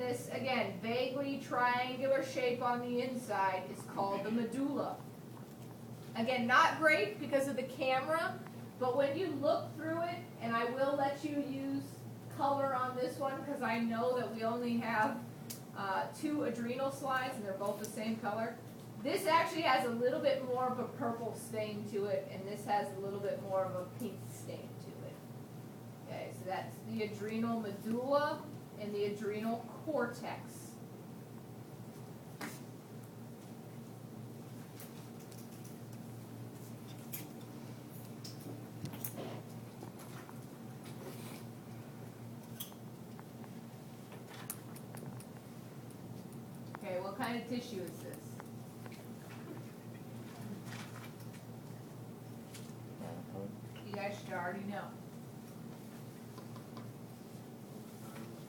this, again, vaguely triangular shape on the inside is called the medulla. Again, not great because of the camera, but when you look through it, and I will let you use color on this one because I know that we only have 2 adrenal slides and they're both the same color. This actually has a little bit more of a purple stain to it, and this has a little bit more of a pink stain to it. Okay, so that's the adrenal medulla and the adrenal cortex. Okay, what kind of tissue is this? You guys should already know.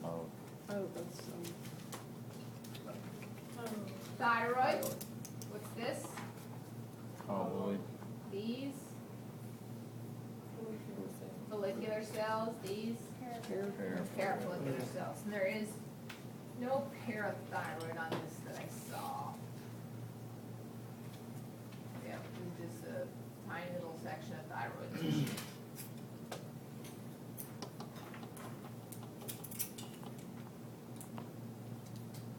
Oh, that's Thyroid. What's this? Colloid. These. Follicular cells. These. Parafollicular cells. And there is no parathyroid on this that I saw. Yeah, it's just a tiny little section of thyroid tissue.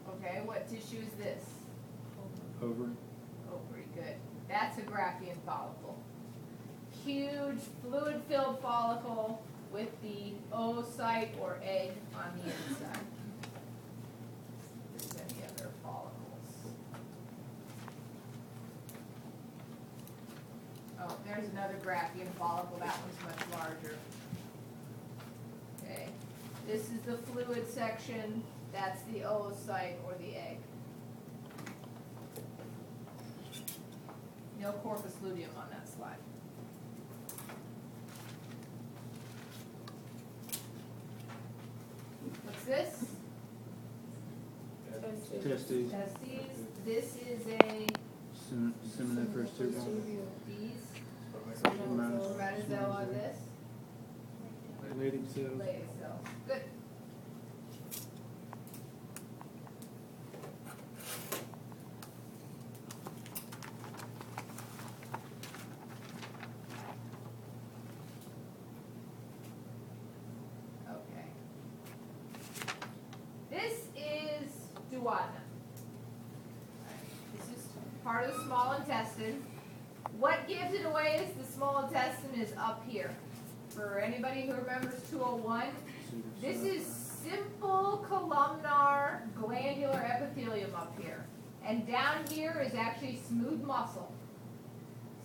Okay, what tissue is this? Ovary. Ovary, good. That's a Graafian follicle. Huge fluid-filled follicle with the oocyte or egg on the inside. If there's any other follicles. Oh, there's another Graafian follicle. That one's much larger. Okay. This is the fluid section. That's the oocyte or the egg. No corpus luteum on that slide. What's this? Testes. Testes. This is a Seminiferous tubule. these. Spermatozoa. Spermatozoa. This. Leydig cells. Leydig cells. Good. Okay. This is duodenum. This is part of the small intestine. What gives it away is the small intestine is up here. For anybody who remembers 201, this is simple columnar glandular epithelium up here. And down here is actually smooth muscle.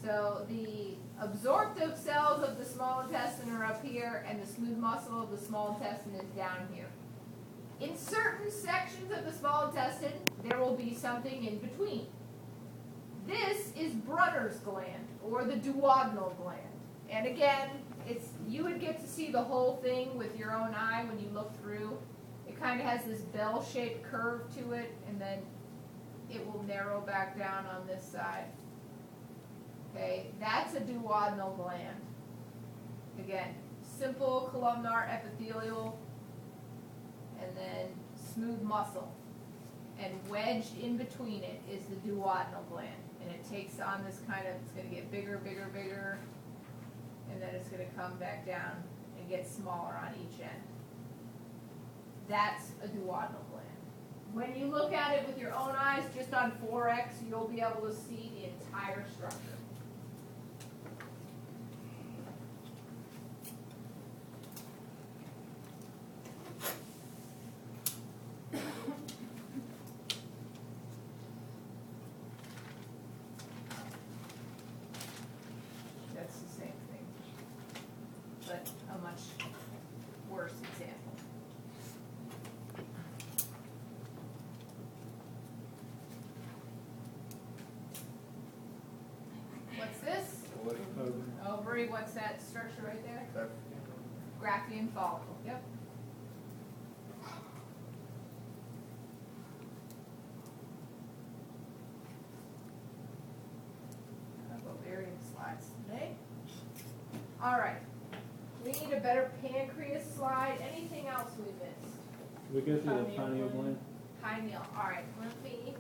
So the absorptive cells of the small intestine are up here, and the smooth muscle of the small intestine is down here. In certain sections of the small intestine, there will be something in between. This is Brunner's gland, or the duodenal gland. And again, you would get to see the whole thing with your own eye when you look through. It kind of has this bell-shaped curve to it, and then it will narrow back down on this side. Okay, that's a duodenal gland. Again, simple columnar epithelial, and then smooth muscle. And wedged in between it is the duodenal gland. And it takes on this kind of, it's going to get bigger, bigger, bigger, and then it's going to come back down and get smaller on each end. That's a duodenal gland. When you look at it with your own eyes, just on 4X, you'll be able to see the entire structure. That's the same thing, but a much worse example. What's this? Ovary. Ovary, what's that structure right there? Graafian follicle, yep. I have ovarian slides today. All right. We need a better pancreas slide. Anything else we missed? We go through the pineal gland. Pineal, alright, let me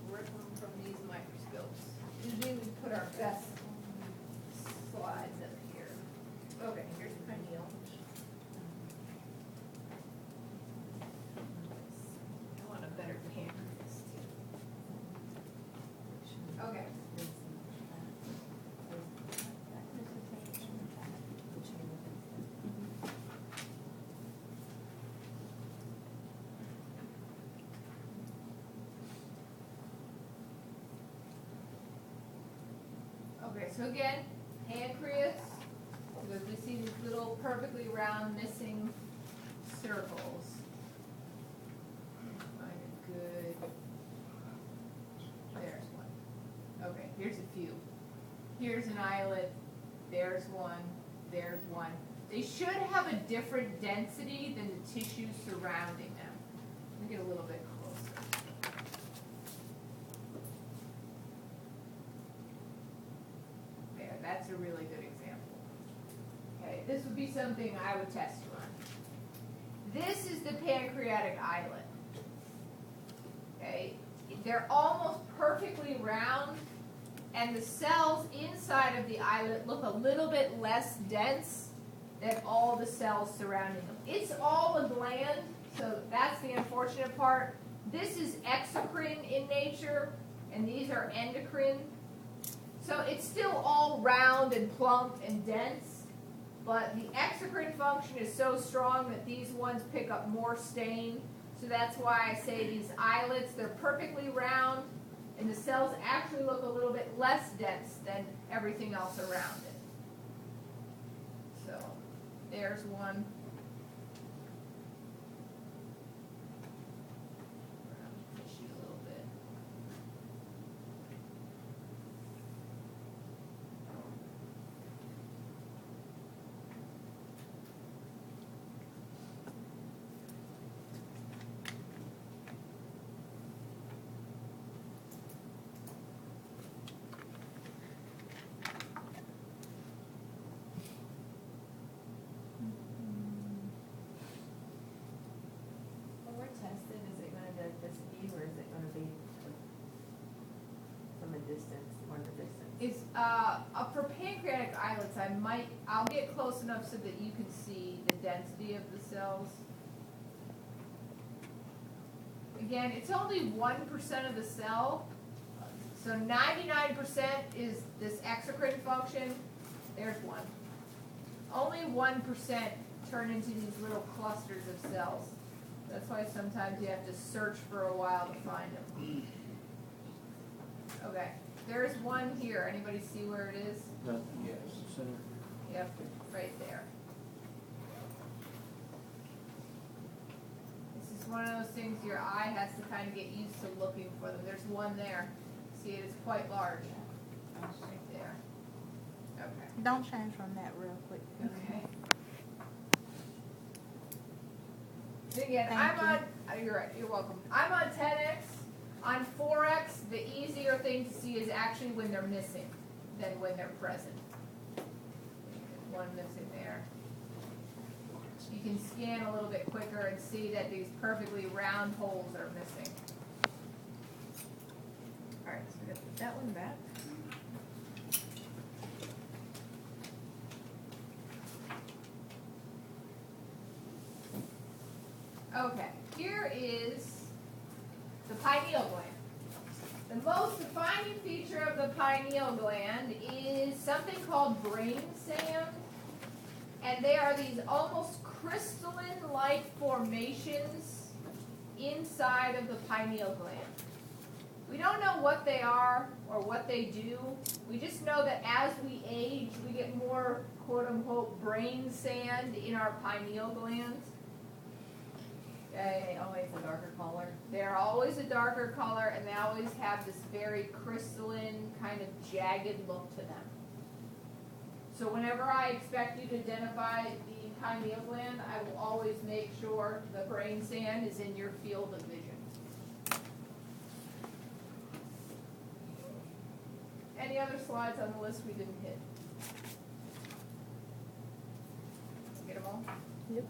rip them from these microscopes. Usually we put our best slides up here. Okay, here's the pineal. I want a better pancreas too. Okay. Okay, so again, pancreas, because we see these little perfectly round missing circles. Find a good, there's one. Okay, here's a few. Here's an islet, there's one, there's one. They should have a different density than the tissues surrounding them. Let me get a little bit closer. There, that's a really good example. Okay, this would be something I would test you on. This is the pancreatic islet. Okay, they're almost perfectly round, and the cells inside of the islet look a little bit less dense than all the cells surrounding them. It's all a gland, so that's the unfortunate part. This is exocrine in nature, and these are endocrine. So it's still all round and plump and dense, but the exocrine function is so strong that these ones pick up more stain. So that's why I say these islets, they're perfectly round, and the cells actually look a little bit less dense than everything else around it. So there's one. Tissue a little bit. When we're tested, is it gonna be like this view, or is it gonna be from a distance, more the distance? It's, for pancreatic islets, I'll get close enough so that you can see the density of the cells. Again, it's only 1% of the cell, so 99% is this exocrine function. There's one. Only 1% turn into these little clusters of cells. That's why sometimes you have to search for a while to find them. Okay, there's one here. Anybody see where it is? That center. Yep, right there. This is one of those things your eye has to kind of get used to looking for them. There's one there. See, it is quite large. Right there. Okay. Don't change from that real quick. Okay. And again, you're right, you're welcome. I'm on 10x. On 4x, the easier thing to see is actually when they're missing than when they're present. One missing there. You can scan a little bit quicker and see that these perfectly round holes are missing. Alright, so we're gonna put that one back. Okay, here is the pineal gland. The most defining feature of the pineal gland is something called brain sand, and they are these almost crystalline-like formations inside of the pineal gland. We don't know what they are or what they do. We just know that as we age, we get more quote-unquote brain sand in our pineal glands. Okay, Always a darker color. they're always a darker color, and they always have this very crystalline, kind of jagged look to them. So whenever I expect you to identify the pineal gland, I will always make sure the brain sand is in your field of vision. Any other slides on the list we didn't hit? Get them all? Yep.